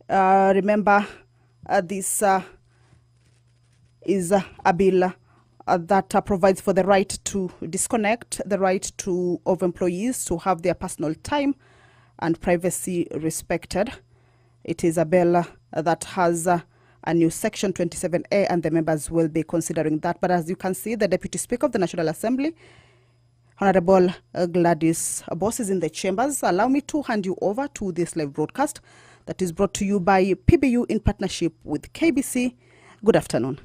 Remember, this is a bill that provides for the right to disconnect, the right of employees to have their personal time and privacy respected. It is a bill that has a new section 27A, and the members will be considering that. But as you can see, the Deputy Speaker of the National Assembly, Honorable Gladys Boss, is in the chambers. Allow me to hand you over to this live broadcast that is brought to you by PBU in partnership with KBC. Good afternoon.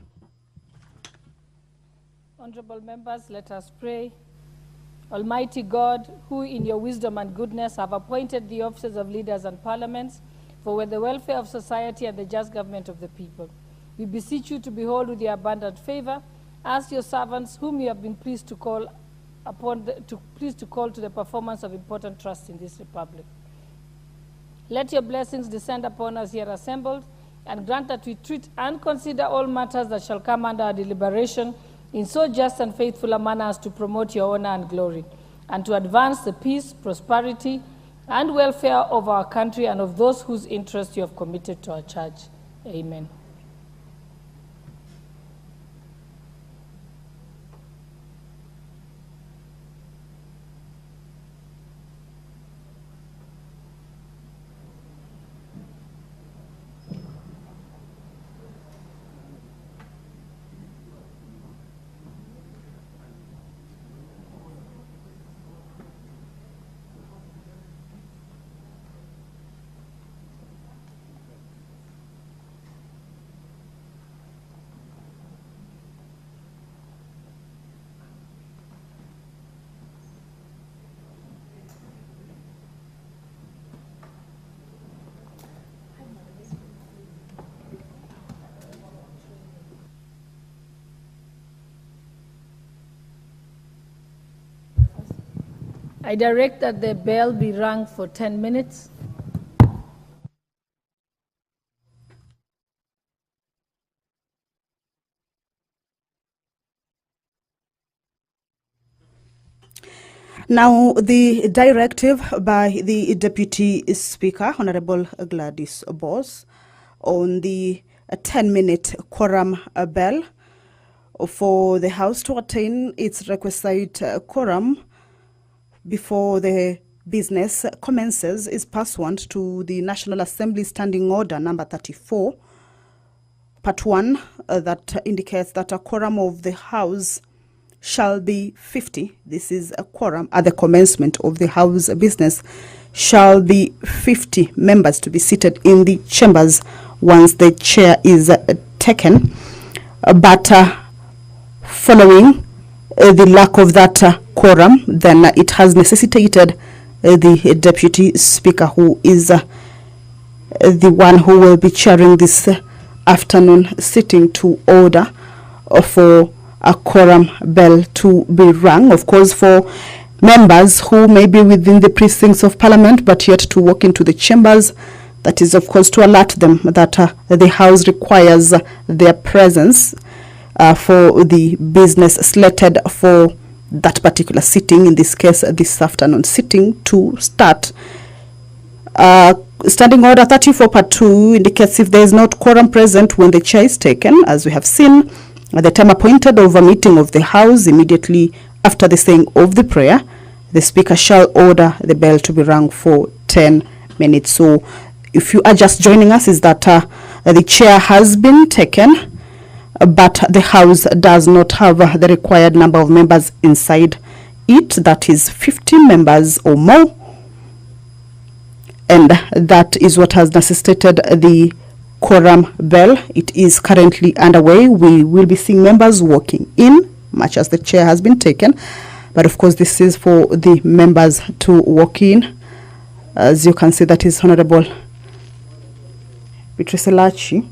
Honorable members, let us pray. Almighty God, who in your wisdom and goodness have appointed the offices of leaders and parliaments for the welfare of society and the just government of the people, we beseech you to behold with your abundant favor as your servants whom you have been pleased to call to the performance of important trusts in this republic. Let your blessings descend upon us here assembled, and grant that we treat and consider all matters that shall come under our deliberation in so just and faithful a manner as to promote your honor and glory, and to advance the peace, prosperity, and welfare of our country and of those whose interests you have committed to our charge. Amen. I direct that the bell be rung for 10 minutes. Now, the directive by the Deputy Speaker, Honorable Gladys Boss, on the 10-minute quorum bell for the House to attain its requisite quorum before the business commences is pursuant to the National Assembly Standing Order number 34, Part 1, that indicates that a quorum of the House shall be 50. This is a quorum at the commencement of the House business, shall be 50 members to be seated in the chambers once the chair is taken. But following the lack of that quorum, then it has necessitated the Deputy Speaker, who is the one who will be chairing this afternoon sitting, to order for a quorum bell to be rung. Of course, for members who may be within the precincts of Parliament but yet to walk into the chambers, that is, of course, to alert them that the House requires their presence for the business slated for that particular sitting, in this case, this afternoon sitting, to start. Standing Order 34 Part 2 indicates if there is not quorum present when the chair is taken, as we have seen, at the time appointed of a meeting of the House, immediately after the saying of the prayer, the Speaker shall order the bell to be rung for 10 minutes. So if you are just joining us, is that the chair has been taken, but the House does not have the required number of members inside it, that is 50 members or more, and that is what has necessitated the quorum bell. It is currently underway. We will be seeing members walking in, much as the chair has been taken, but of course this is for the members to walk in. As you can see, that is Honorable Beatrice Lachi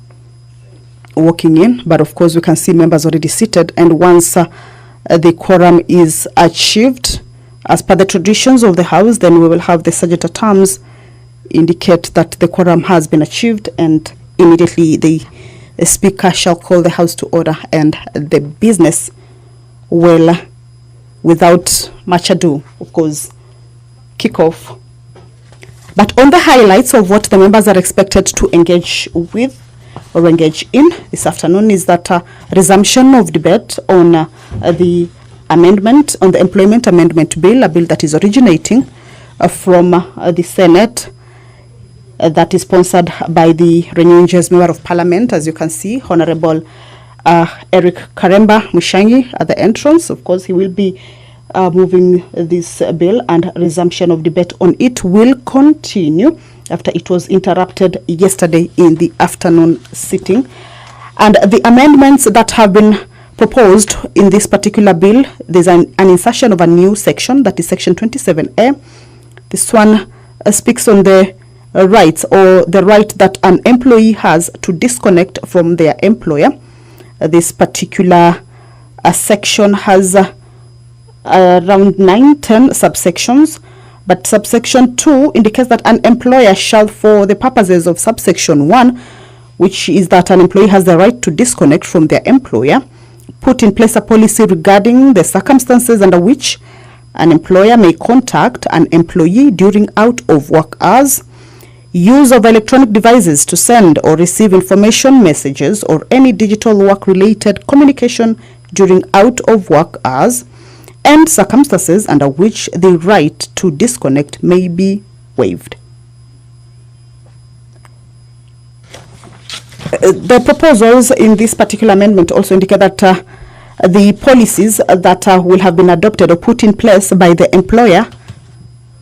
walking in, but of course we can see members already seated, and once the quorum is achieved, as per the traditions of the House, then we will have the Sergeant at Arms indicate that the quorum has been achieved, and immediately the Speaker shall call the House to order, and the business will, without much ado, of course, kick off But on the highlights of what the members are expected to engage with or engage in this afternoon is that resumption of debate on the amendment, on the Employment Amendment Bill, a bill that is originating from the Senate, that is sponsored by the Renewing Member of Parliament, as you can see, Honorable Eric Karemba Mushangi at the entrance. Of course, he will be moving this bill, and resumption of debate on it will continue after it was interrupted yesterday in the afternoon sitting. And the amendments that have been proposed in this particular bill, there's an insertion of a new section, that is section 27A. This one speaks on the rights, or the right that an employee has to disconnect from their employer. This particular section has around 9-10 subsections, but subsection 2 indicates that an employer shall, for the purposes of subsection 1, which is that an employee has the right to disconnect from their employer, put in place a policy regarding the circumstances under which an employer may contact an employee during out of work hours, use of electronic devices to send or receive information, messages, or any digital work related communication during out of work hours, and circumstances under which the right to disconnect may be waived. The proposals in this particular amendment also indicate that the policies that will have been adopted or put in place by the employer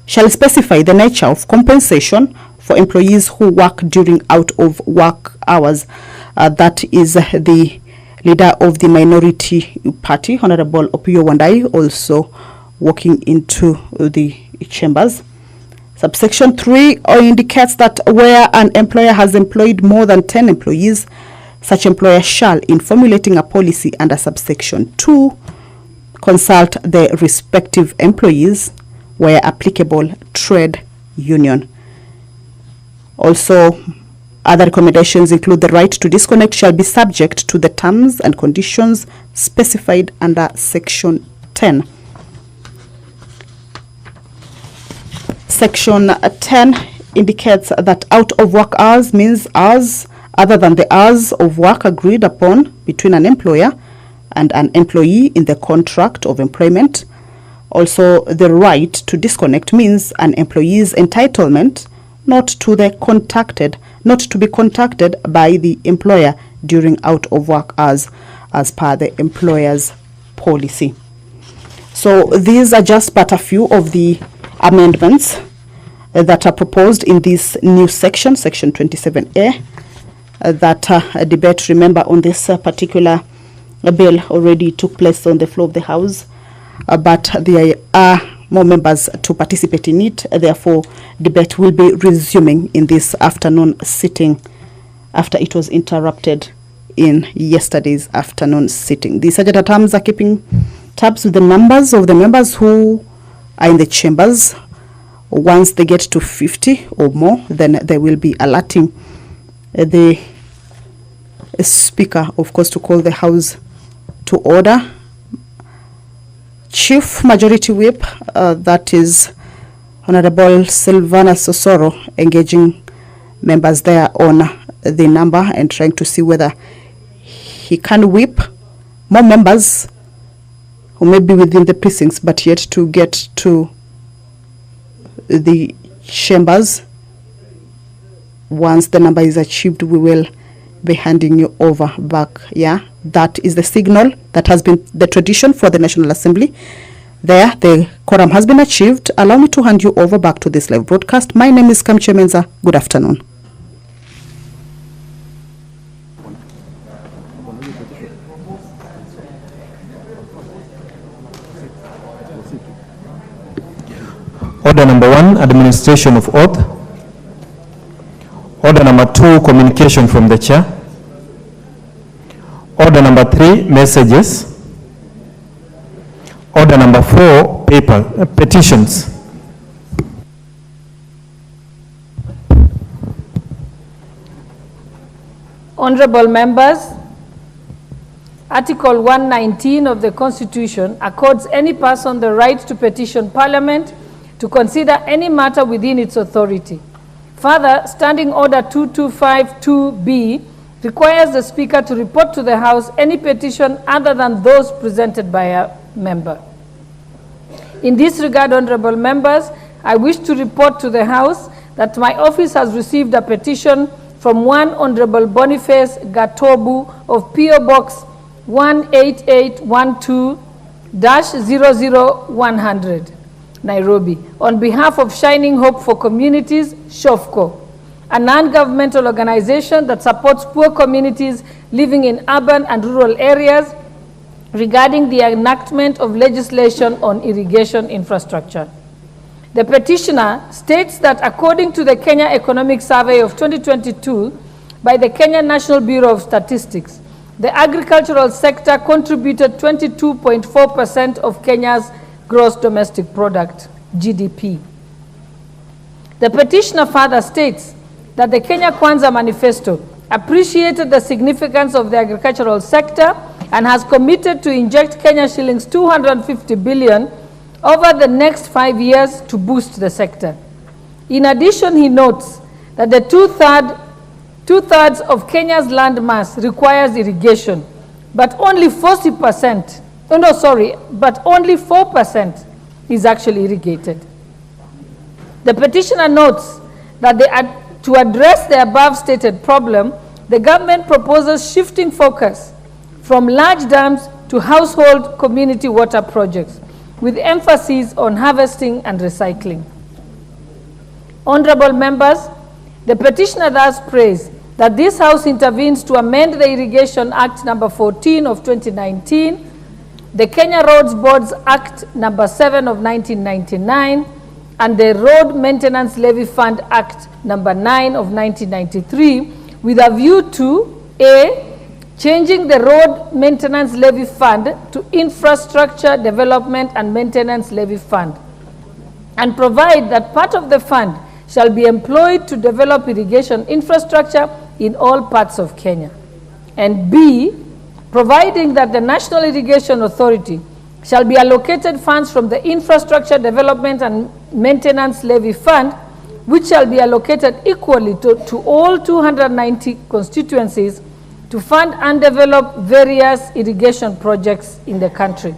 shall specify the nature of compensation for employees who work during out of work hours. That is the Leader of the Minority Party, Honorable Opiyo Wandayi, also walking into the chambers. Subsection 3 indicates that where an employer has employed more than 10 employees, such employer shall, in formulating a policy under subsection 2, consult the respective employees, where applicable, trade union. Also, other recommendations include the right to disconnect shall be subject to the terms and conditions specified under section 10. Section 10 indicates that out of work hours means hours other than the hours of work agreed upon between an employer and an employee in the contract of employment. Also, the right to disconnect means an employee's entitlement not to be contacted by the employer during out of work hours, as per the employer's policy. So these are just but a few of the amendments that are proposed in this new section, section 27A, that a debate, remember, on this particular bill already took place on the floor of the House, but there are more members to participate in it. Therefore, debate will be resuming in this afternoon sitting after it was interrupted in yesterday's afternoon sitting. The Sergeant at Arms are keeping tabs with the numbers of the members who are in the chambers. Once they get to 50 or more, then they will be alerting the Speaker, of course, to call the House to order. Chief Majority Whip, that is Honorable Silvana Sosoro, engaging members there on the number and trying to see whether he can whip more members who may be within the precincts but yet to get to the chambers. Once the number is achieved, we will be handing you over back. Yeah, that is the signal that has been the tradition for the National Assembly. There, the quorum has been achieved. Allow me to hand you over back to this live broadcast. My name is Kamche Menza. Good afternoon. Order number 1, administration of oath. Order number 2, communication from the chair. Order number 3, messages. Order number 4, petitions. Honorable members, Article 119 of the Constitution accords any person the right to petition Parliament to consider any matter within its authority. Further, Standing Order 2252B requires the Speaker to report to the House any petition other than those presented by a member. In this regard, honorable members, I wish to report to the House that my office has received a petition from one Honorable Boniface Gatobu of P.O. Box 18812-00100, Nairobi, on behalf of Shining Hope for Communities, SHOFCO, a non-governmental organization that supports poor communities living in urban and rural areas regarding the enactment of legislation on irrigation infrastructure. The petitioner states that according to the Kenya Economic Survey of 2022 by the Kenya National Bureau of Statistics, the agricultural sector contributed 22.4% of Kenya's gross domestic product, GDP. The petitioner further states that the Kenya Kwanza Manifesto appreciated the significance of the agricultural sector and has committed to inject Kenya shillings 250 billion over the next 5 years to boost the sector. In addition, he notes that the two-thirds of Kenya's land mass requires irrigation, but only 40%, but only 4% is actually irrigated. The petitioner notes that to address the above stated problem, the government proposes shifting focus from large dams to household community water projects, with emphasis on harvesting and recycling. Honorable members, the petitioner thus prays that this House intervenes to amend the Irrigation Act number 14 of 2019, the Kenya Roads Boards Act number 7 of 1999, and the Road Maintenance Levy Fund Act number 9 of 1993, with a view to A, changing the Road Maintenance Levy Fund to Infrastructure Development and Maintenance Levy Fund, and provide that part of the fund shall be employed to develop irrigation infrastructure in all parts of Kenya. And B, providing that the National Irrigation Authority shall be allocated funds from the Infrastructure Development and Maintenance Levy Fund, which shall be allocated equally to all 290 constituencies to fund and develop various irrigation projects in the country.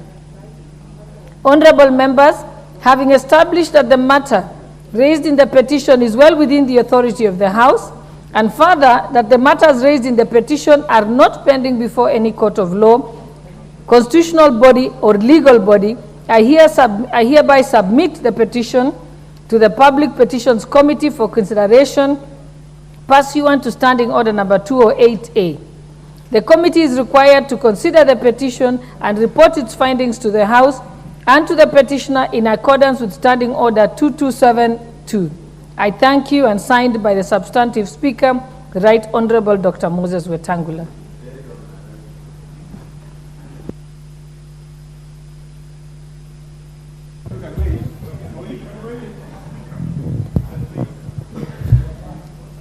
Honorable members, having established that the matter raised in the petition is well within the authority of the House, and further that the matters raised in the petition are not pending before any court of law, constitutional body, or legal body, I hereby submit the petition to the Public Petitions Committee for consideration pursuant to Standing Order number 208A. The committee is required to consider the petition and report its findings to the House and to the petitioner in accordance with Standing Order 2272. I thank you, and signed by the substantive Speaker, the Right Honorable Dr. Moses Wetangula.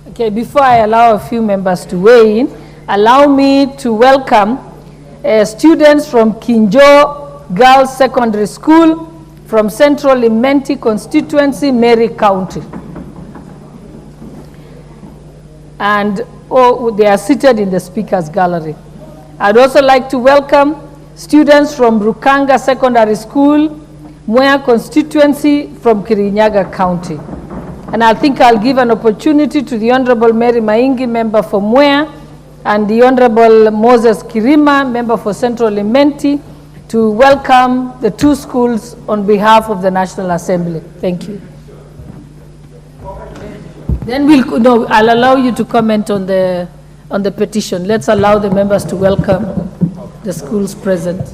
Okay, before I allow a few members to weigh in, allow me to welcome students from Kinjo Girls Secondary School from Central Imenti constituency, Mary County. And they are seated in the Speaker's Gallery. I'd also like to welcome students from Rukanga Secondary School, Mwea constituency from Kirinyaga County. And I think I'll give an opportunity to the Honorable Mary Maingi, member for Mwea, and the Honorable Moses Kirima, member for Central Imenti, to welcome the two schools on behalf of the National Assembly. Thank you. Then I'll allow you to comment on the petition. Let's allow the members to welcome the schools present.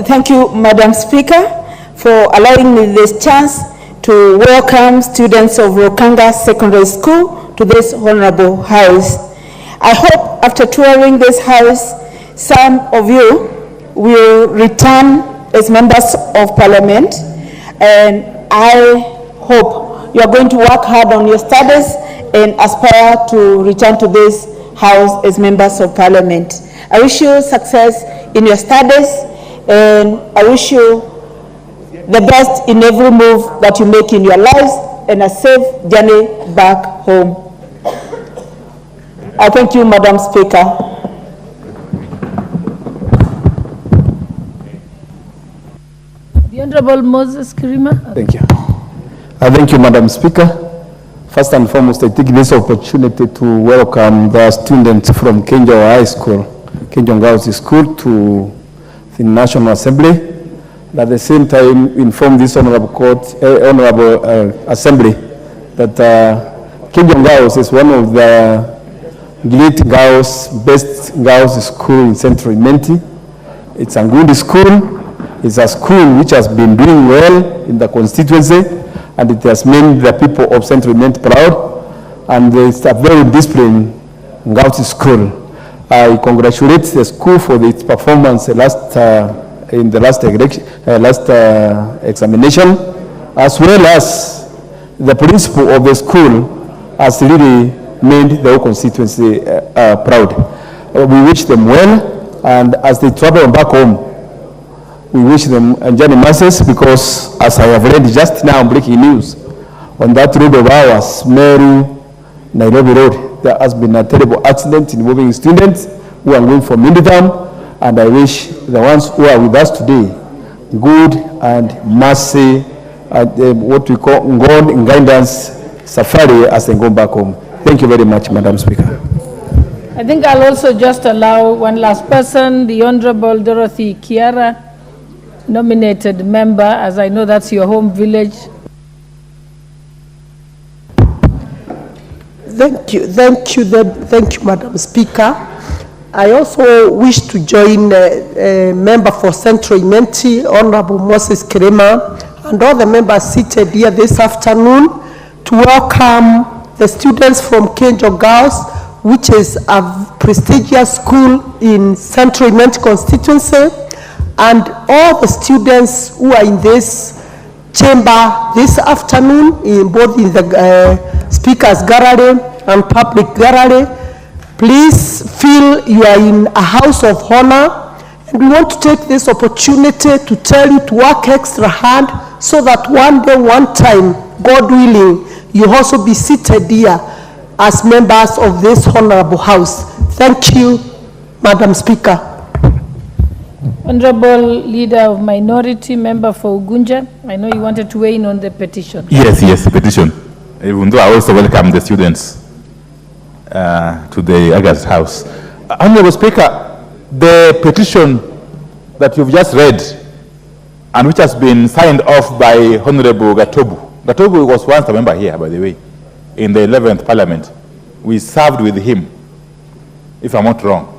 Thank you, Madam Speaker, for allowing me this chance to welcome students of Rukanga Secondary School to this honorable house. I hope after touring this house, some of you will return as members of parliament, and I hope you are going to work hard on your studies and aspire to return to this house as members of parliament. I wish you success in your studies, and I wish you the best in every move that you make in your lives. and a safe journey back home. I thank you, Madam Speaker. The Honorable Moses Kirima. Thank you. Thank you, Madam Speaker. First and foremost, I take this opportunity to welcome the students from Kenjo High School, Kenjo Girls School, to the National Assembly. And at the same time, inform this honorable assembly that Kenjo Girls is one of the great girls, best girls school in Central Imenti. It's a good school. It's a school which has been doing well in the constituency, and it has made the people of Central Imenti proud. And it's a very disciplined girls school. I congratulate the school for its performance in the last examination, as well as the principal of the school has really made the whole constituency proud. We wish them well, and as they travel back home, we wish them journey masses, because as I have read just now breaking news, on that road of ours, Meru, Nairobi Road, there has been a terrible accident involving students who are going from Indidam, and I wish the ones who are with us today good and mercy, what we call God in guidance safari as they go back home. Thank you very much, Madam Speaker. I think I'll also just allow one last person, the Honorable Dorothy Kiara, nominated member, as I know that's your home village. Thank you, Madam Speaker. I also wish to join a member for Central Imenti, Honorable Moses Kirima, and all the members seated here this afternoon to welcome the students from Kenjo Girls, which is a prestigious school in Central Imenti constituency, and all the students who are in this chamber this afternoon, both in the Speaker's Gallery and Public Gallery. Please feel you are in a house of honor, and we want to take this opportunity to tell you to work extra hard so that one day, one time, God willing, you also be seated here as members of this honorable house. Thank you, Madam Speaker. Honorable Leader of Minority, Member for Ugunja, I know you wanted to weigh in on the petition. Yes, the petition. Even though I also welcome the students to the August House. Honorable Speaker, the petition that you've just read, and which has been signed off by Honorable Gatobu. Gatobu was once a member here, by the way, in the 11th Parliament. We served with him, if I'm not wrong.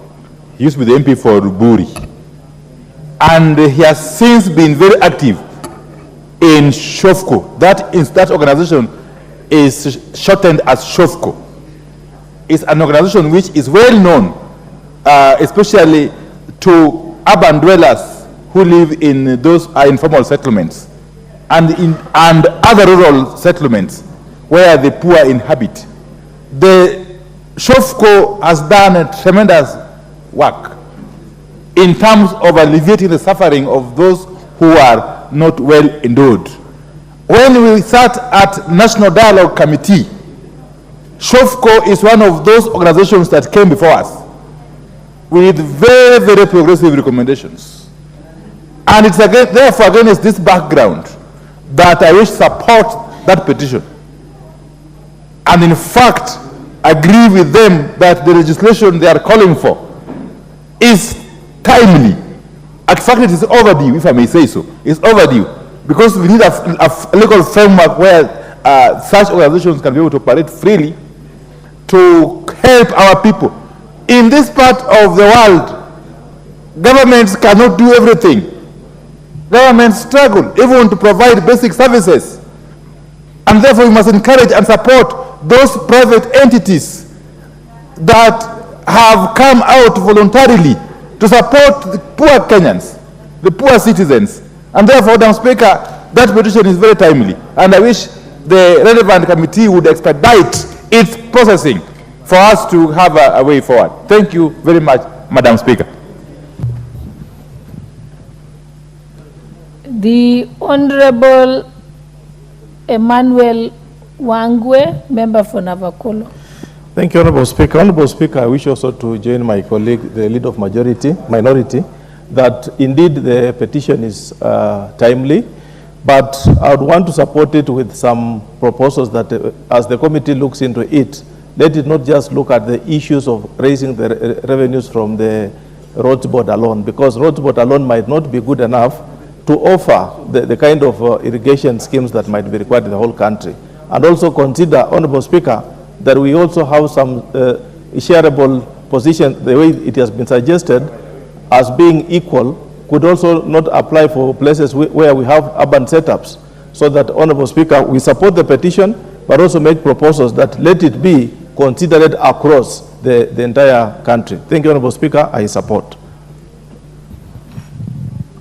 He used to be the MP for Buri. And he has since been very active in SHOFCO. That organization is shortened as SHOFCO. It's an organization which is well known, especially to urban dwellers who live in those informal settlements and other rural settlements where the poor inhabit. The SHOFCO has done a tremendous work in terms of alleviating the suffering of those who are not well endowed. When we sat at National Dialogue Committee, SHOFCO is one of those organizations that came before us with very, very progressive recommendations. And it's therefore against this background that I wish to support that petition. And in fact, agree with them that the legislation they are calling for is timely. In fact, it is overdue, if I may say so. It's overdue because we need a legal framework where such organizations can be able to operate freely to help our people. In this part of the world, governments cannot do everything. Governments struggle even to provide basic services. And therefore, we must encourage and support those private entities that have come out voluntarily to support the poor Kenyans, the poor citizens. And therefore, Madam Speaker, that petition is very timely. And I wish the relevant committee would expedite its processing for us to have a way forward. Thank you very much, Madam Speaker. The Honorable Emmanuel Wangwe, member for Navakolo. Thank you, Honorable Speaker. Honorable Speaker, I wish also to join my colleague, the leader of minority, that indeed the petition is timely, but I would want to support it with some proposals that as the committee looks into it, let it not just look at the issues of raising the revenues from the roads board alone, because roads board alone might not be good enough to offer the kind of irrigation schemes that might be required in the whole country. And also consider, Honorable Speaker, that we also have some shareable position, the way it has been suggested, as being equal, could also not apply for places where we have urban setups. So that, Honorable Speaker, we support the petition, but also make proposals that let it be considered across the entire country. Thank you, Honorable Speaker. I support.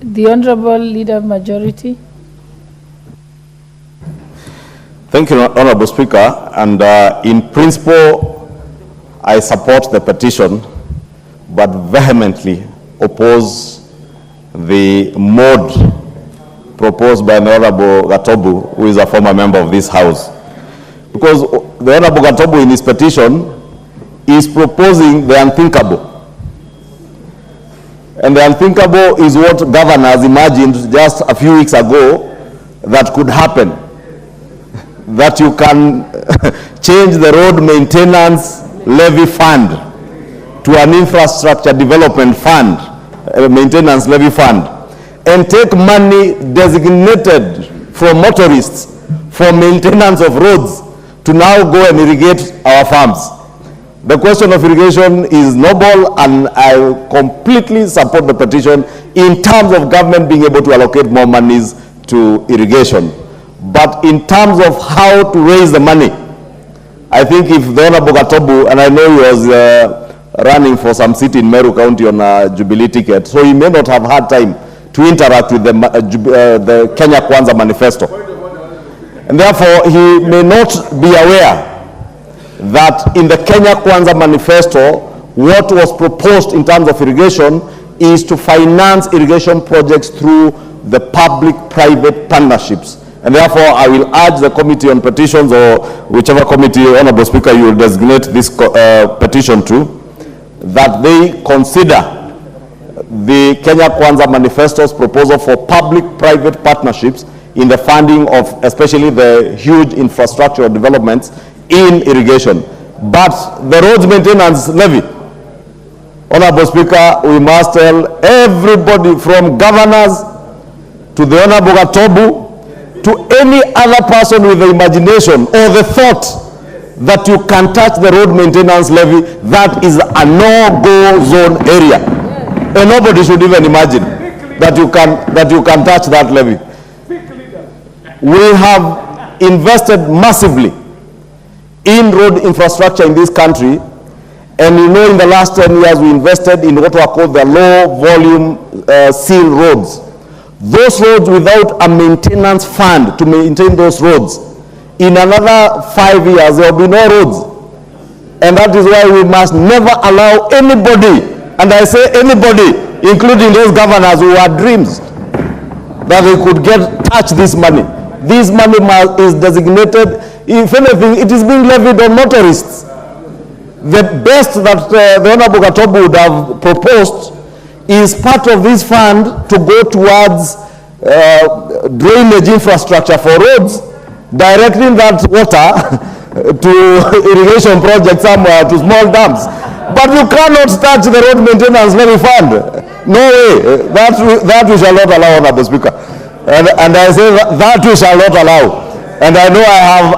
The Honorable Leader of Majority. Thank you, Honorable Speaker. And in principle, I support the petition, but vehemently oppose the mode proposed by the Honorable Gatobu, who is a former member of this House. Because the Honorable Gatobu in his petition is proposing the unthinkable. And the unthinkable is what governors imagined just a few weeks ago that could happen. That you can change the road maintenance levy fund to an infrastructure development fund, maintenance levy fund, and take money designated from motorists for maintenance of roads to now go and irrigate our farms. The question of irrigation is noble, and I completely support the petition in terms of government being able to allocate more monies to irrigation. But in terms of how to raise the money, I think if the Honorable Gatobu, and I know he was running for some seat in Meru County on a Jubilee ticket, so he may not have had time to interact with the Kenya Kwanza manifesto. And therefore, he may not be aware that in the Kenya Kwanza manifesto, what was proposed in terms of irrigation is to finance irrigation projects through the public-private partnerships. And therefore, I will urge the Committee on Petitions, or whichever committee, Honorable Speaker, you will designate this petition to, that they consider the Kenya Kwanza Manifesto's proposal for public-private partnerships in the funding of especially the huge infrastructural developments in irrigation. But the roads maintenance levy, Honorable Speaker, we must tell everybody from governors to the Honorable Gatobu, to any other person with the imagination or the thought that you can touch the road maintenance levy, that is a no-go zone area. And nobody should even imagine that you can touch that levy. We have invested massively in road infrastructure in this country, and you know in the last 10 years we invested in what are called the low-volume seal roads. Those roads without a maintenance fund to maintain those roads, in another 5 years there will be no roads. And that is why we must never allow anybody, and I say anybody, including those governors who had dreams that they could touch this money. This money is designated, if anything, it is being levied on motorists. The best that the Honorable Gatobu would have proposed is part of this fund to go towards drainage infrastructure for roads, directing that water to irrigation projects somewhere, to small dams. But you cannot touch the road maintenance levy fund. No way. That we shall not allow, Honorable Speaker. And I say that we shall not allow. And I know I have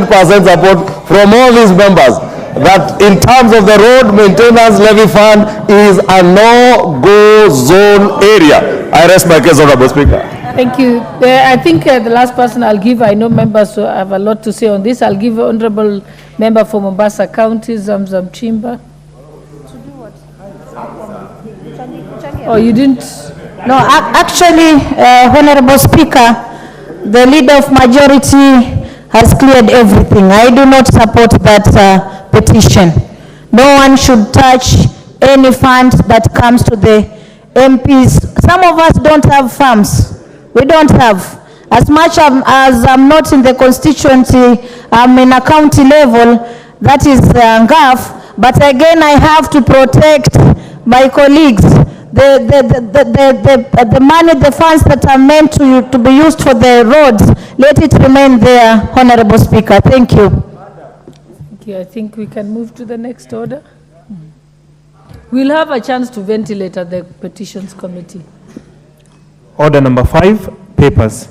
100% support from all these members that in terms of the road maintenance levy fund is a no-go zone area. I rest my case, Honorable Speaker. Thank you. I think the last person I'll give, I know members have a lot to say on this. I'll give Honorable Member for Mombasa County, Zamzam Chimba. To do what? Oh, you didn't? No, actually, Honorable Speaker, the leader of majority has cleared everything. I do not support that petition. No one should touch any fund that comes to the MPs. Some of us don't have farms. We don't have. As much as I'm not in the constituency, I'm in a county level, that is Ngaf, but again I have to protect my colleagues. The money, the funds that are meant to be used for the roads, let it remain there, Honorable Speaker. Thank you. Thank you. I think we can move to the next order. We'll have a chance to ventilate at the Petitions Committee. Order number 5, papers.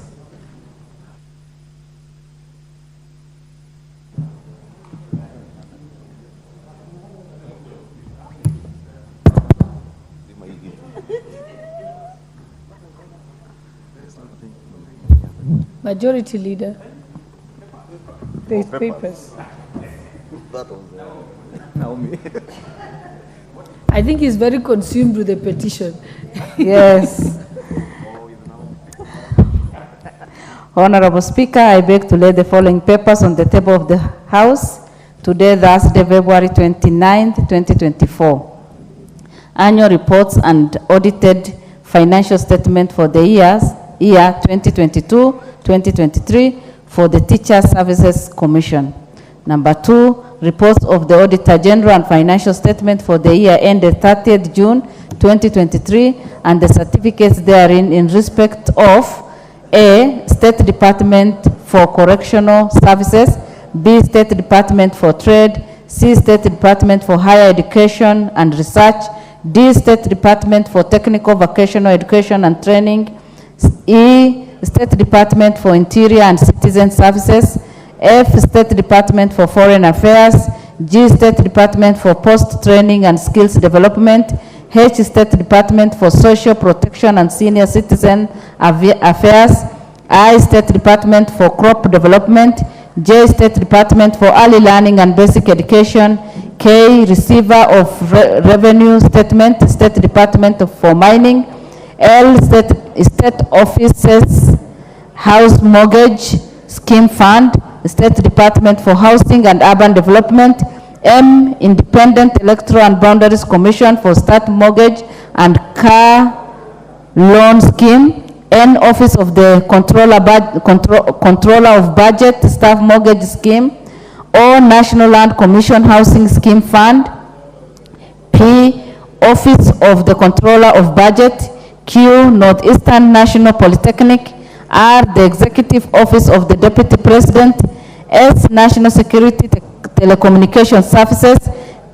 Majority Leader. There's papers. I think he's very consumed with the petition. Yes. Honorable Speaker, I beg to lay the following papers on the table of the House today, Thursday, February 29, 2024. Annual reports and audited financial statement for the year 2022-2023 for the Teacher Services Commission. Number 2, reports of the Auditor General and financial statement for the year ended 30th June 2023 and the certificates therein in respect of A, State Department for Correctional Services, B, State Department for Trade, C, State Department for Higher Education and Research, D, State Department for Technical Vocational Education and Training, E, State Department for Interior and Citizen Services, F, State Department for Foreign Affairs, G, State Department for Post-Training and Skills Development, H, State Department for Social Protection and Senior Citizen Affairs, I, State Department for Crop Development, J, State Department for Early Learning and Basic Education, K, Receiver of Revenue Statement, State Department for Mining, L, State Offices House Mortgage Scheme Fund, State Department for Housing and Urban Development, M, Independent Electoral and Boundaries Commission for State Mortgage and Car Loan Scheme, N, Office of the Controller of Budget Staff Mortgage Scheme, O, National Land Commission Housing Scheme Fund, P, Office of the Controller of Budget, Q, Northeastern National Polytechnic, R, the Executive Office of the Deputy President, S, National Security Telecommunication Services,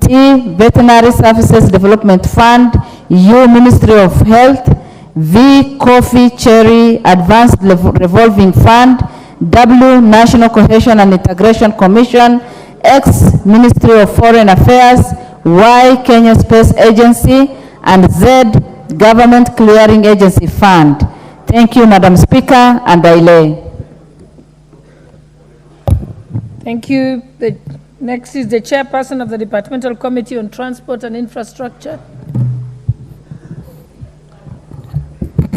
T, Veterinary Services Development Fund, U, Ministry of Health, V, Coffee Cherry Advanced Revolving Fund, W, National Cohesion and Integration Commission, X, Ministry of Foreign Affairs, Y, Kenya Space Agency, and Z, Government Clearing Agency Fund. Thank you, Madam Speaker, and I lay. Thank you. The next is the Chairperson of the Departmental Committee on Transport and Infrastructure.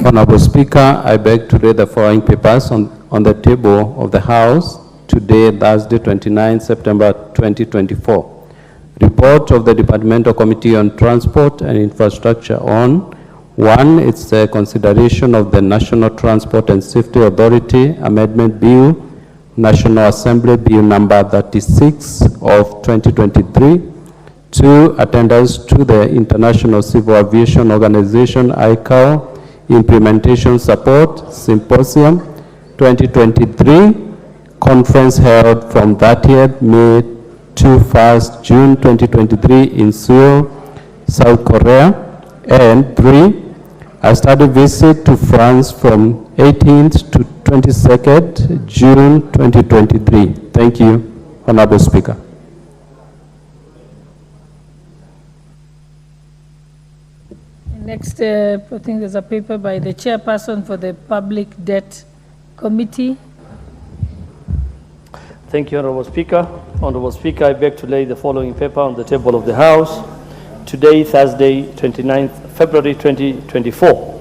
Honorable Speaker, I beg to lay the following papers on the table of the House today, Thursday, 29 September 2024. Report of the Departmental Committee on Transport and Infrastructure on 1, it's the consideration of the National Transport and Safety Authority Amendment Bill, National Assembly Bill number 36 of 2023. 2, attendance to the International Civil Aviation Organization, ICAO, Implementation Support Symposium 2023, conference held from 30th May to 1st June 2023 in Seoul, South Korea. And 3, a study visit to France from 18th to 22nd June 2023. Thank you, Honorable Speaker. Next, I think there's a paper by the Chairperson for the Public Debt Committee. Thank you, Honorable Speaker. Honorable Speaker, I beg to lay the following paper on the table of the House. Today, Thursday, 29th February 2024.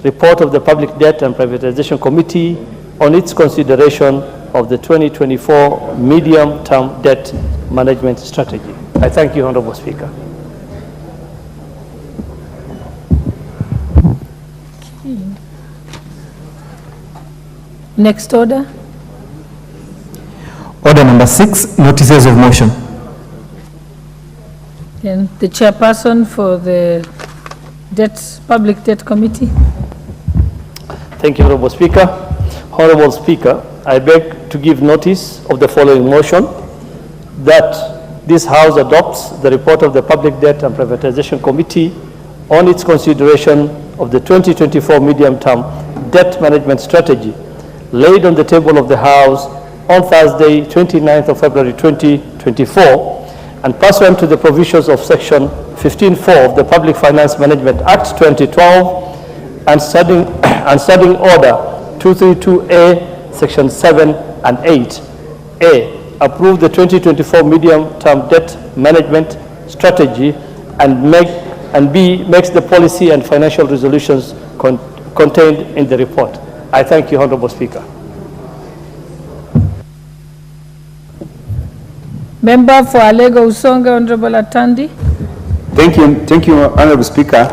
Report of the Public Debt and Privatization Committee on its consideration of the 2024 Medium-Term Debt Management Strategy. I thank you, Honorable Speaker. Next order. Order number 6, notices of motion. And the chairperson for the Public Debt Committee. Thank you, Honorable Speaker. Honorable Speaker, I beg to give notice of the following motion, that this House adopts the report of the Public Debt and Privatization Committee on its consideration of the 2024 medium-term debt management strategy laid on the table of the House on Thursday, 29th of February 2024, and pursuant to the provisions of Section 15(4) of the Public Finance Management Act 2012 and studying Order 232A, Section 7 and 8. A, approve the 2024 medium-term debt management strategy, and B, makes the policy and financial resolutions contained in the report. I thank you, Honorable Speaker. Member for Alego Usonga, Honorable Atandi. Thank you, Honorable Speaker.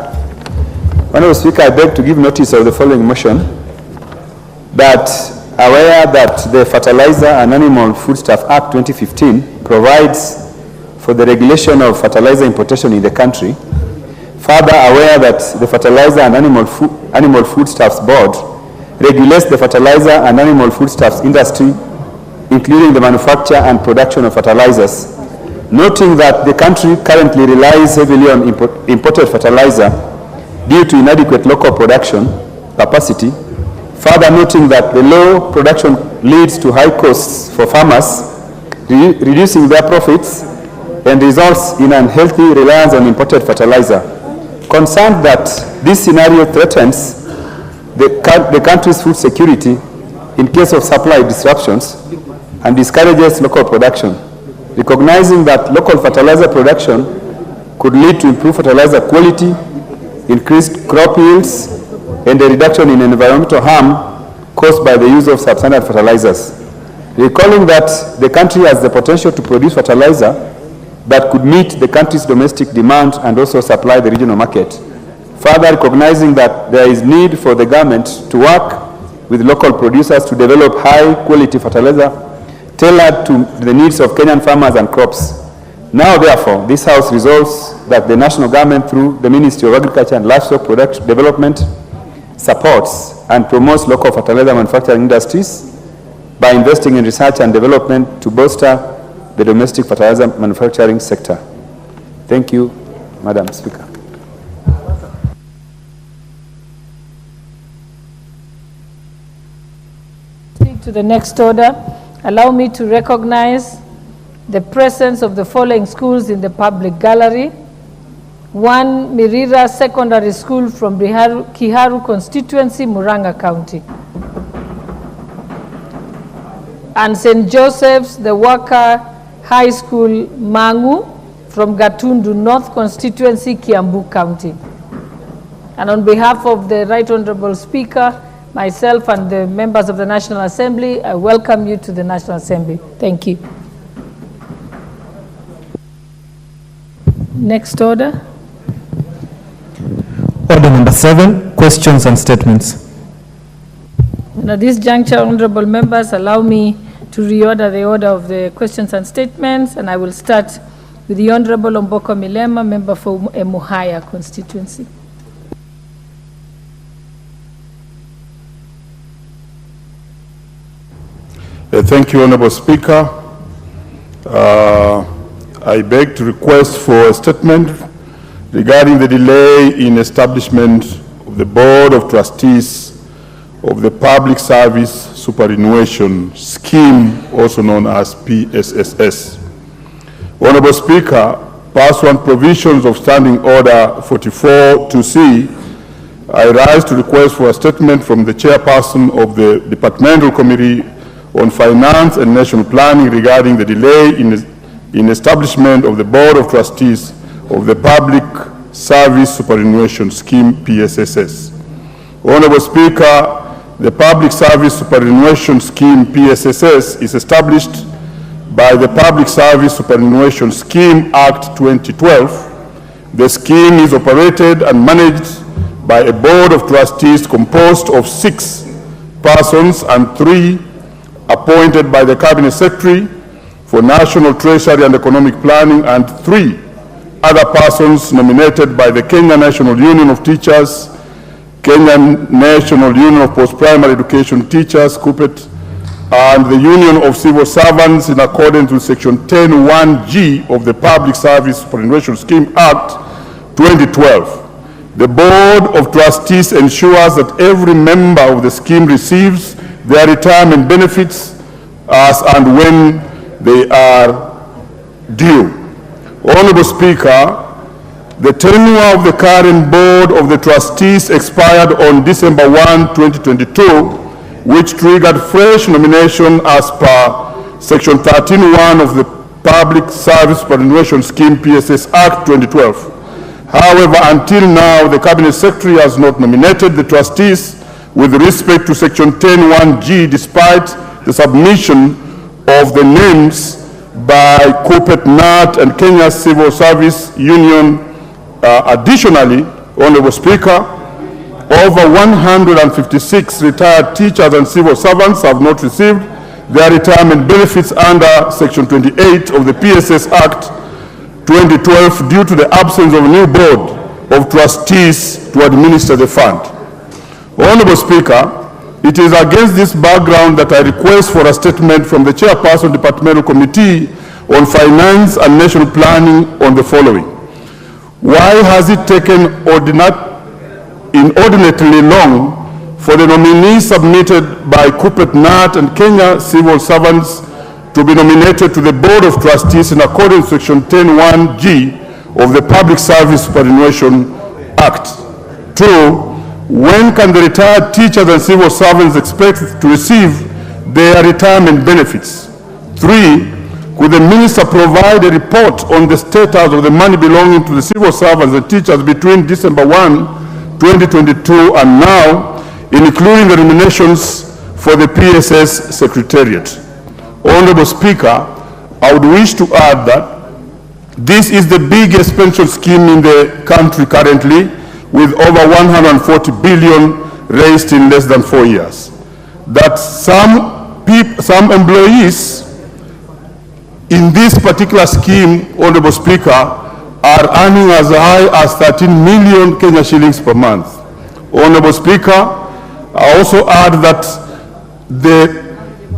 Honorable Speaker, I beg to give notice of the following motion, that aware that the Fertilizer and Animal Foodstuff Act 2015 provides for the regulation of fertilizer importation in the country. Further, aware that the Fertilizer and Animal Foodstuffs Board regulates the fertilizer and animal foodstuffs industry, including the manufacture and production of fertilizers. Noting that the country currently relies heavily on imported fertilizer due to inadequate local production capacity. Further, noting that the low production leads to high costs for farmers, reducing their profits, and results in unhealthy reliance on imported fertilizer. Concerned that this scenario threatens the country's food security in case of supply disruptions and discourages local production. Recognizing that local fertilizer production could lead to improved fertilizer quality, increased crop yields, and a reduction in environmental harm caused by the use of substandard fertilizers. Recalling that the country has the potential to produce fertilizer that could meet the country's domestic demand and also supply the regional market. Further, recognizing that there is need for the government to work with local producers to develop high-quality fertilizer tailored to the needs of Kenyan farmers and crops. Now, therefore, this House resolves that the national government, through the Ministry of Agriculture and Livestock Production Development, supports and promotes local fertilizer manufacturing industries by investing in research and development to bolster the domestic fertilizer manufacturing sector. Thank you, Madam Speaker. To the next order, allow me to recognize the presence of the following schools in the public gallery. 1, Mirira Secondary School from Kiharu constituency, Murang'a County. And St. Joseph's, the Worker High School, Mangu from Gatundu North constituency, Kiambu County. And on behalf of the Right Honorable Speaker, myself and the members of the National Assembly, I welcome you to the National Assembly. Thank you. Next order. Order number 7, questions and statements. Now, this juncture, honorable members, allow me to reorder the order of the questions and statements, and I will start with the Honorable Omboko Milema, member for Emuhaya constituency. Thank you, Honorable Speaker. I beg to request for a statement regarding the delay in establishment of the Board of Trustees of the Public Service Superannuation Scheme, also known as PSSS. Honorable Speaker, pursuant provisions of Standing Order 44-2C, I rise to request for a statement from the Chairperson of the Departmental Committee on Finance and National Planning regarding the delay in establishment of the Board of Trustees of the Public Service Superannuation Scheme, PSSS. Honorable Speaker, the Public Service Superannuation Scheme, PSSS, is established by the Public Service Superannuation Scheme Act 2012. The scheme is operated and managed by a Board of Trustees composed of 6 persons and 3 appointed by the Cabinet Secretary for National Treasury and Economic Planning, and 3 other persons nominated by the Kenya National Union of Teachers, Kenyan National Union of Post-Primary Education Teachers, KUPPET, and the Union of Civil Servants in accordance with Section 10(1)(g) of the Public Service Superannuation Scheme Act 2012. The Board of Trustees ensures that every member of the scheme receives their retirement benefits as and when they are due. Honorable Speaker, the tenure of the current Board of the Trustees expired on December 1, 2022, which triggered fresh nomination as per Section 13(1) of the Public Service Superannuation Scheme PSS Act 2012. However, until now, the Cabinet Secretary has not nominated the trustees with respect to Section 10(1)(g), despite the submission of the names by KUPPET, NAT, and Kenya Civil Service Union. Additionally, Honorable Speaker, over 156 retired teachers and civil servants have not received their retirement benefits under Section 28 of the PSS Act 2012 due to the absence of a new board of trustees to administer the fund. Honorable Speaker, it is against this background that I request for a statement from the Chairperson Departmental Committee on Finance and National Planning on the following. Why has it taken inordinately long for the nominees submitted by KUPPET, NAT, and Kenya civil servants to be nominated to the Board of Trustees in accordance with Section 10(1)(g) of the Public Service Superannuation Act? 2. When can the retired teachers and civil servants expect to receive their retirement benefits? 3. Could the Minister provide a report on the status of the money belonging to the civil servants and teachers between December 1, 2022 and now, including the nominations for the PSS Secretariat? Honorable Speaker, I would wish to add that this is the biggest pension scheme in the country currently, with over 140 billion raised in less than 4 years. That some employees in this particular scheme, Honorable Speaker, are earning as high as 13 million Kenya shillings per month. Honorable Speaker, I also add that the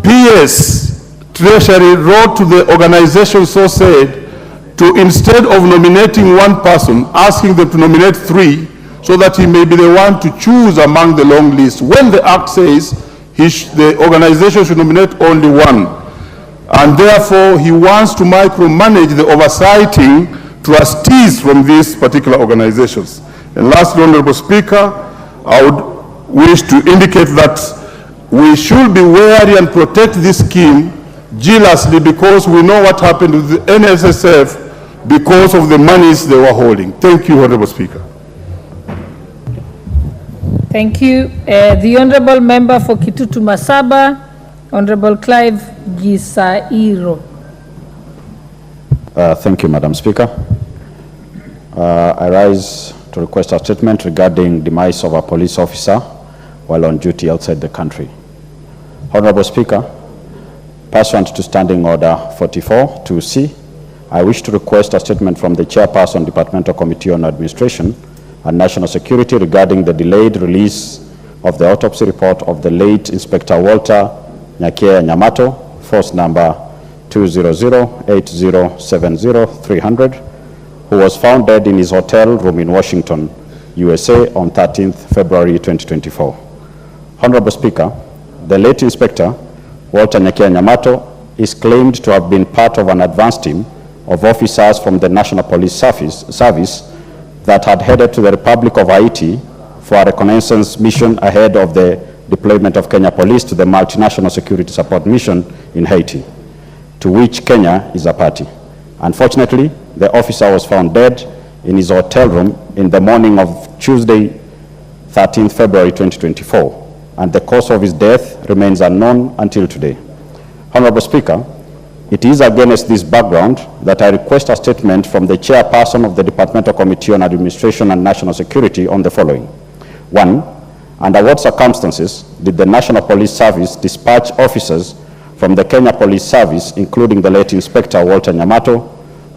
PS Treasury wrote to the organization, so said, to instead of nominating one person, asking them to nominate 3, so that he may be the one to choose among the long list, when the Act says the organization should nominate only 1. And therefore, he wants to micromanage the oversighting trustees from these particular organizations. And lastly, Honorable Speaker, I would wish to indicate that we should be wary and protect this scheme jealously, because we know what happened with the NSSF because of the monies they were holding. Thank you, Honorable Speaker. Thank you. The Honorable Member for Kitutu Masaba, Honorable Clive Gisairo. Thank you, Madam Speaker. I rise to request a statement regarding demise of a police officer while on duty outside the country. Honorable Speaker, pursuant to Standing Order 44 2C, I wish to request a statement from the Chairperson, Departmental Committee on Administration and National Security regarding the delayed release of the autopsy report of the late Inspector Walter Nyakea Nyamato, force number 200-8070-300, who was found dead in his hotel room in Washington, USA on 13th February 2024. Honorable Speaker, the late Inspector Walter Nyakea Nyamato is claimed to have been part of an advance team of officers from the National Police Service that had headed to the Republic of Haiti for a reconnaissance mission ahead of the deployment of Kenya Police to the multinational security support mission in Haiti, to which Kenya is a party. Unfortunately, the officer was found dead in his hotel room in the morning of Tuesday, 13th February 2024, and the cause of his death remains unknown until today. Honorable Speaker, it is against this background that I request a statement from the Chairperson of the Departmental Committee on Administration and National Security on the following. 1. Under what circumstances did the National Police Service dispatch officers from the Kenya Police Service, including the late Inspector Walter Nyamato,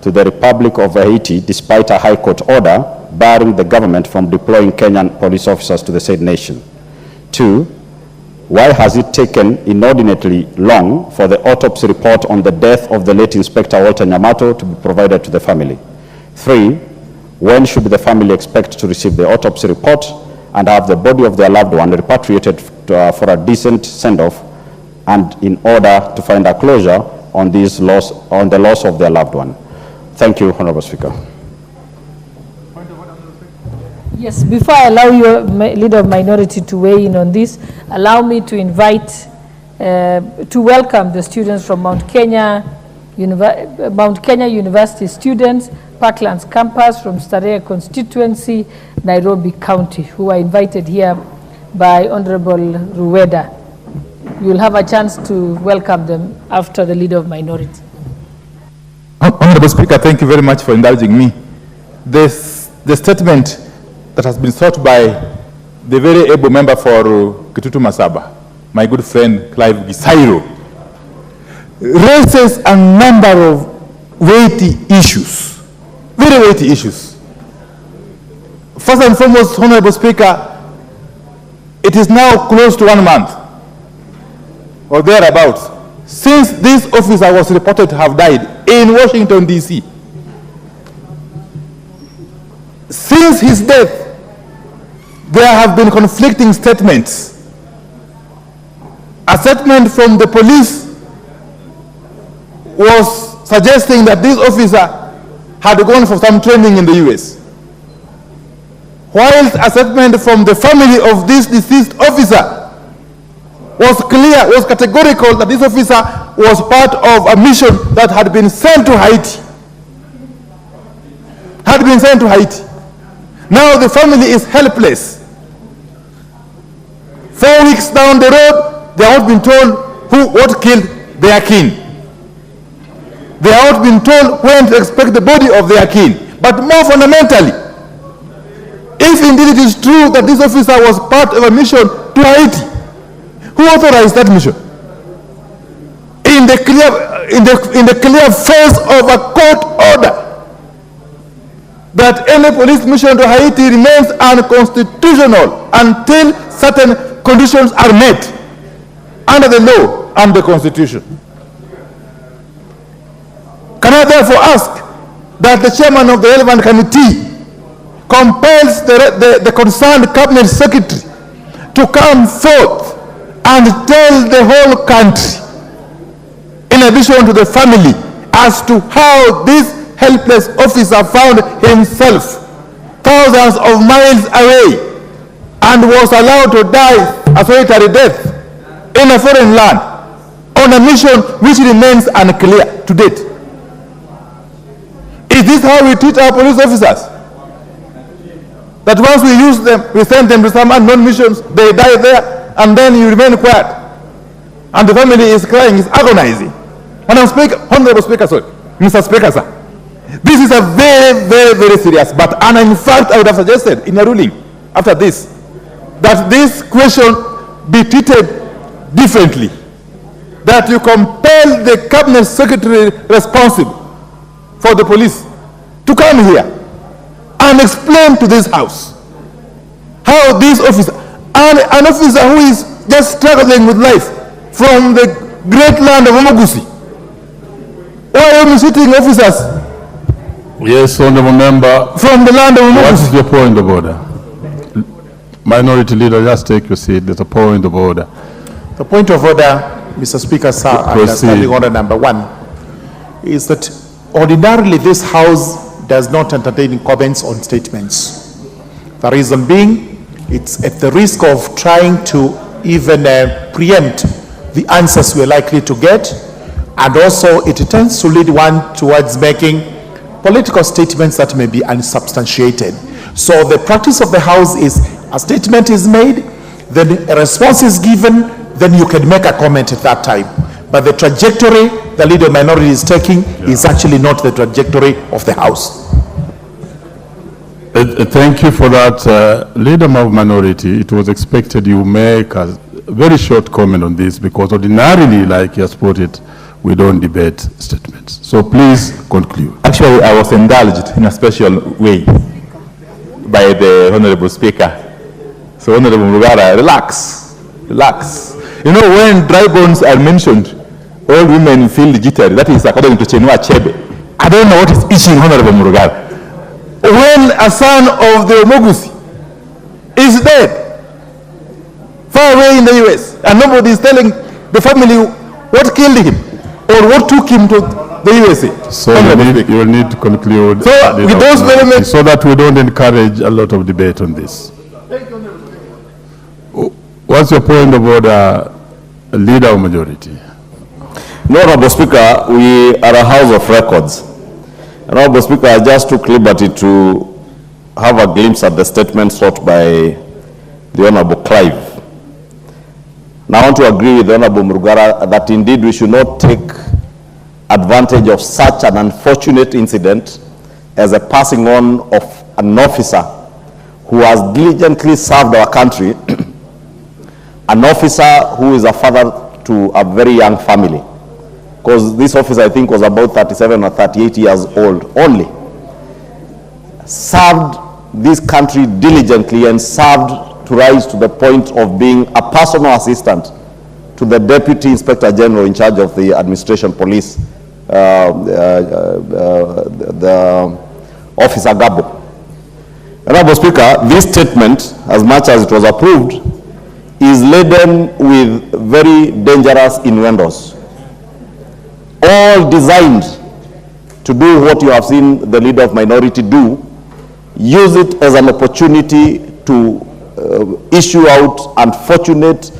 to the Republic of Haiti despite a High Court order barring the government from deploying Kenyan police officers to the said nation? 2, why has it taken inordinately long for the autopsy report on the death of the late Inspector Walter Nyamato to be provided to the family? 3, when should the family expect to receive the autopsy report and have the body of their loved one repatriated for a decent send-off, and in order to find a closure on the loss of their loved one? Thank you, Honorable Speaker. Yes, before I allow you, Leader of Minority, to weigh in on this, allow me to invite, to welcome the students from Mount Kenya University students, Parklands campus from Starehe constituency, Nairobi County, who are invited here by Honorable Rueda. You'll have a chance to welcome them after the Leader of Minority. Honorable Speaker, thank you very much for indulging me. The statement that has been sought by the very able member for Kitutu Masaba, my good friend Clive Gisairo, raises a number of weighty issues, very weighty issues. First and foremost, Honorable Speaker, it is now close to 1 month or thereabouts since this officer was reported to have died in Washington, D.C. Since his death, there have been conflicting statements. A statement from the police was suggesting that this officer had gone for some training in the US, whilst a statement from the family of this deceased officer was clear, was categorical that this officer was part of a mission that had been sent to Haiti. Had been sent to Haiti. Now the family is helpless. 4 weeks down the road, they have not been told what killed their kin. They have not been told when to expect the body of their kin. But more fundamentally, if indeed it is true that this officer was part of a mission to Haiti, who authorized that mission? In the clear face of a court order that any police mission to Haiti remains unconstitutional until certain conditions are met under the law and the Constitution. Can I therefore ask that the chairman of the relevant committee compels the concerned cabinet secretary to come forth and tell the whole country, in addition to the family, as to how this helpless officer found himself thousands of miles away and was allowed to die a solitary death in a foreign land on a mission which remains unclear to date. Is this how we treat our police officers? That once we use them, we send them to some unknown missions, they die there, and then you remain quiet, and the family is crying, is agonizing. Honorable Speaker, sorry, Mr. Speaker, sir, this is a very, very, very serious matter, and in fact, I would have suggested in a ruling after this that this question be treated differently, that you compel the cabinet secretary responsible for the police to come here and explain to this house how this officer, and an officer who is just struggling with life from the great land of Omogusi. Why are you sitting officers? Yes, Honorable Member. From the land of Omogusi. What is your point of order? Minority Leader, just take your seat. There's a point of order. The point of order, Mr. Speaker, sir, understanding order number 1, is that ordinarily this House does not entertain comments on statements. The reason being, it's at the risk of trying to even preempt the answers we're likely to get, and also it tends to lead one towards making political statements that may be unsubstantiated. So the practice of the House is a statement is made, then a response is given, then you can make a comment at that time. But the trajectory the Leader Minority is taking is actually not the trajectory of the House. Thank you for that. Leader of Minority, it was expected you make a very short comment on this because ordinarily, like you have spotted, we don't debate statements. So please conclude. Actually, I was indulged in a special way by the Honorable Speaker. So Honorable Murugara, relax, relax. You know, when dry bones are mentioned, all women feel jittery. That is according to Chenua Achebe. I don't know what is itching Honorable Murugara. When a son of the Omogusi is dead, far away in the US, and nobody is telling the family what killed him or what took him to the USA. So you will need to conclude. So with those elements, so that we don't encourage a lot of debate on this. What's your point of order, Leader of Majority? Honorable Speaker, we are a house of records. Honorable Speaker, I just took liberty to have a glimpse at the statement sought by the Honorable Clive. Now I want to agree with the Honorable Murugara that indeed we should not take advantage of such an unfortunate incident as a passing on of an officer who has diligently served our country, an officer who is a father to a very young family. Because this officer, I think, was about 37 or 38 years old only. Served this country diligently and served to rise to the point of being a personal assistant to the Deputy Inspector General in charge of the Administration Police, the Officer Gabo. Honorable Speaker, this statement, as much as it was approved, is laden with very dangerous innuendos, all designed to do what you have seen the Leader of Minority do, use it as an opportunity to issue out unfortunate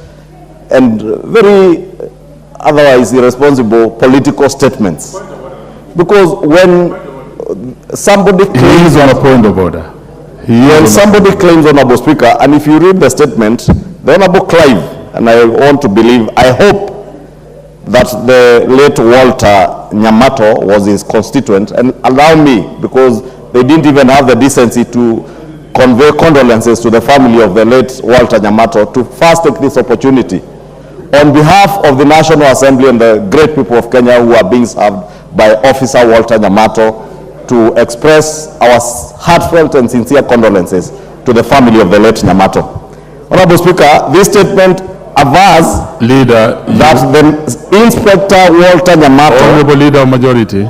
and very otherwise irresponsible political statements. Because when somebody claims on a point of order, when somebody claims, Honorable Speaker, and if you read the statement, the Honorable Clive, and I want to believe, I hope that the late Walter Nyamato was his constituent, and allow me, because they didn't even have the decency to convey condolences to the family of the late Walter Nyamato, to first take this opportunity on behalf of the National Assembly and the great people of Kenya who are being served by Officer Walter Nyamato, to express our heartfelt and sincere condolences to the family of the late Nyamato. Honorable Speaker, this statement avers Leader, that the Inspector Walter Nyamato... Honorable Leader of Majority,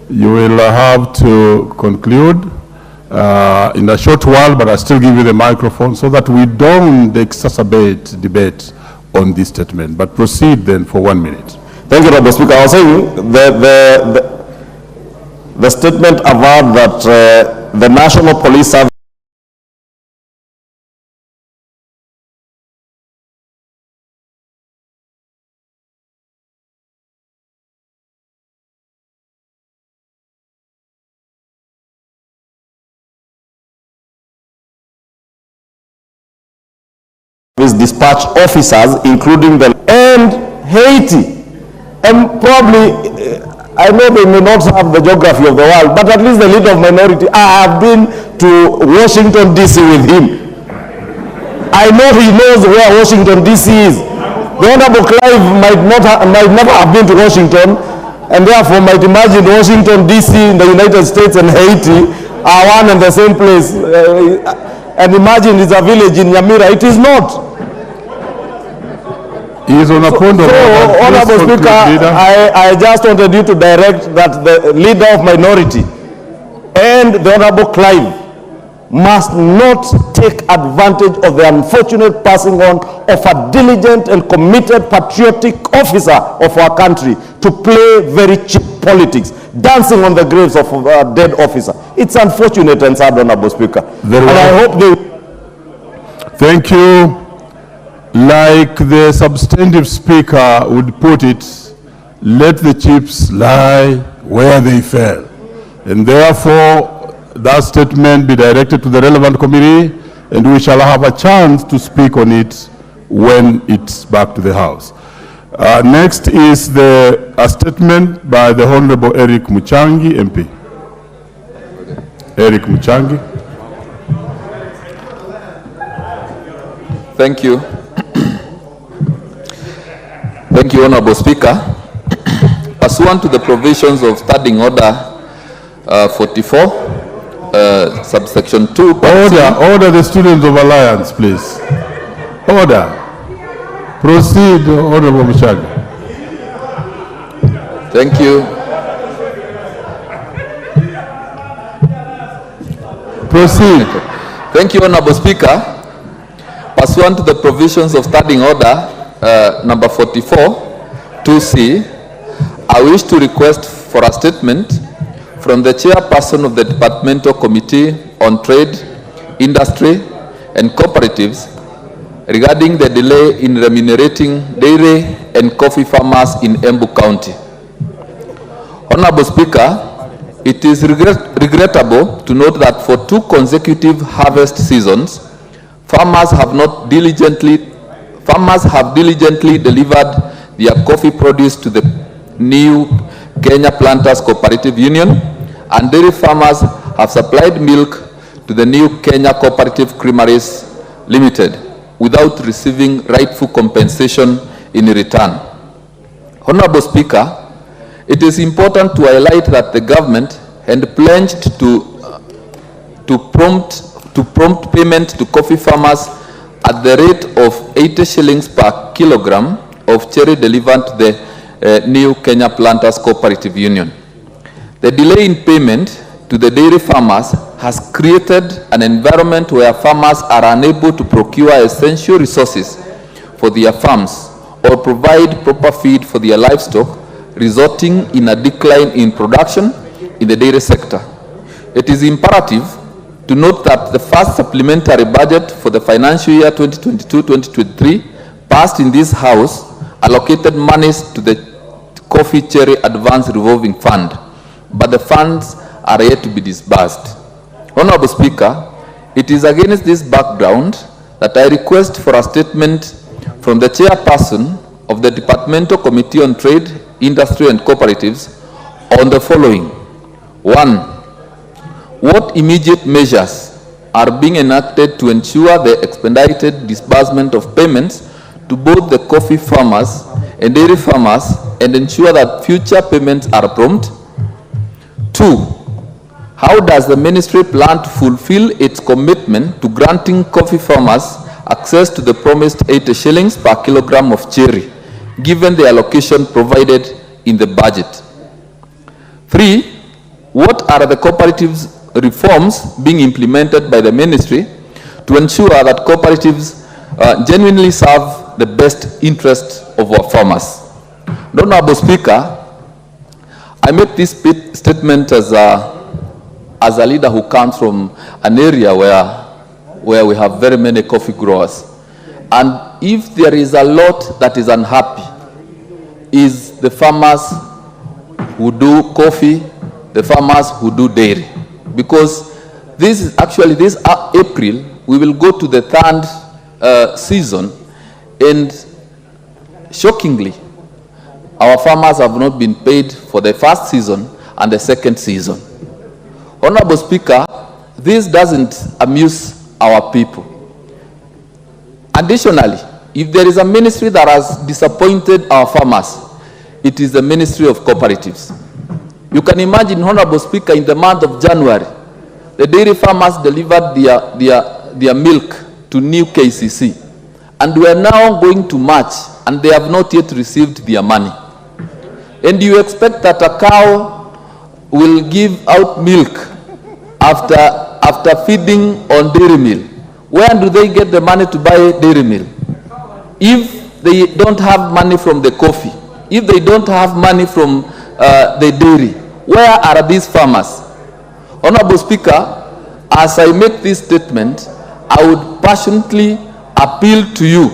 you will have to conclude in a short while, but I still give you the microphone so that we don't exacerbate debate on this statement. But proceed then for 1 minute. Thank you, Honorable Speaker. I was saying the statement averred that the National Police Service dispatch officers, including the and Haiti, and probably I know they may not have the geography of the world, but at least the Leader of Minority, I have been to Washington DC with him. I know he knows where Washington DC is. The Honorable Clive might never have been to Washington, and therefore might imagine Washington DC in the United States and Haiti are one and the same place, and imagine it's a village in Nyamira. It is not. He is on a point of order. Honorable Speaker, I just wanted you to direct that the Leader of Minority and the Honorable Clive must not take advantage of the unfortunate passing on of a diligent and committed patriotic officer of our country to play very cheap politics, dancing on the graves of a dead officer. It's unfortunate and sad, Honorable Speaker. And I hope they... Thank you. Like the substantive speaker would put it, let the chips lie where they fell. And therefore, that statement be directed to the relevant committee, and we shall have a chance to speak on it when it's back to the House. Next is a statement by the Honorable Eric Muchangi, MP. Eric Muchangi. Thank you. Thank you, Honorable Speaker. Pursuant to the provisions of Standing Order 44, subsection 2. Order the students of Alliance, please. Order. Proceed, Honorable Michaga. Thank you. Proceed. Thank you, Honorable Speaker. Pursuant to the provisions of Standing Order number 44, 2C, I wish to request for a statement from the chairperson of the Departmental Committee on Trade, Industry and Cooperatives regarding the delay in remunerating dairy and coffee farmers in Embu County. Honorable Speaker, it is regrettable to note that for 2 consecutive harvest seasons, farmers have diligently delivered their coffee produce to the new Kenya Planters Cooperative Union, and dairy farmers have supplied milk to the new Kenya Cooperative Creameries Limited without receiving rightful compensation in return. Honorable Speaker, it is important to highlight that the government had pledged to prompt payment to coffee farmers at the rate of 80 shillings per kilogram of cherry delivered to the new Kenya Planters Cooperative Union. The delay in payment to the dairy farmers has created an environment where farmers are unable to procure essential resources for their farms or provide proper feed for their livestock, resulting in a decline in production in the dairy sector. It is imperative to note that the first supplementary budget for the financial year 2022-2023 passed in this House allocated monies to the Coffee Cherry Advance Revolving Fund, but the funds are yet to be disbursed. Honorable Speaker, it is against this background that I request for a statement from the chairperson of the Departmental Committee on Trade, Industry and Cooperatives on the following. 1. What immediate measures are being enacted to ensure the expedited disbursement of payments to both the coffee farmers and dairy farmers and ensure that future payments are prompt? 2. How does the ministry plan to fulfill its commitment to granting coffee farmers access to the promised 80 shillings per kilogram of cherry, given the allocation provided in the budget? 3. What are the cooperatives reforms being implemented by the ministry to ensure that cooperatives genuinely serve the best interests of our farmers? Honorable Speaker, I make this statement as a leader who comes from an area where we have very many coffee growers. And if there is a lot that is unhappy, is the farmers who do coffee, the farmers who do dairy. Because this is actually, this April, we will go to the 3rd season, and shockingly, our farmers have not been paid for the 1st season and the 2nd season. Honorable Speaker, this doesn't amuse our people. Additionally, if there is a ministry that has disappointed our farmers, it is the Ministry of Cooperatives. You can imagine, Honorable Speaker, in the month of January, the dairy farmers delivered their milk to new KCC. And we are now going to March, and they have not yet received their money. And you expect that a cow will give out milk after feeding on dairy meal? Where do they get the money to buy dairy meal? If they don't have money from the coffee, if they don't have money from the dairy, where are these farmers? Honorable Speaker, as I make this statement, I would passionately appeal to you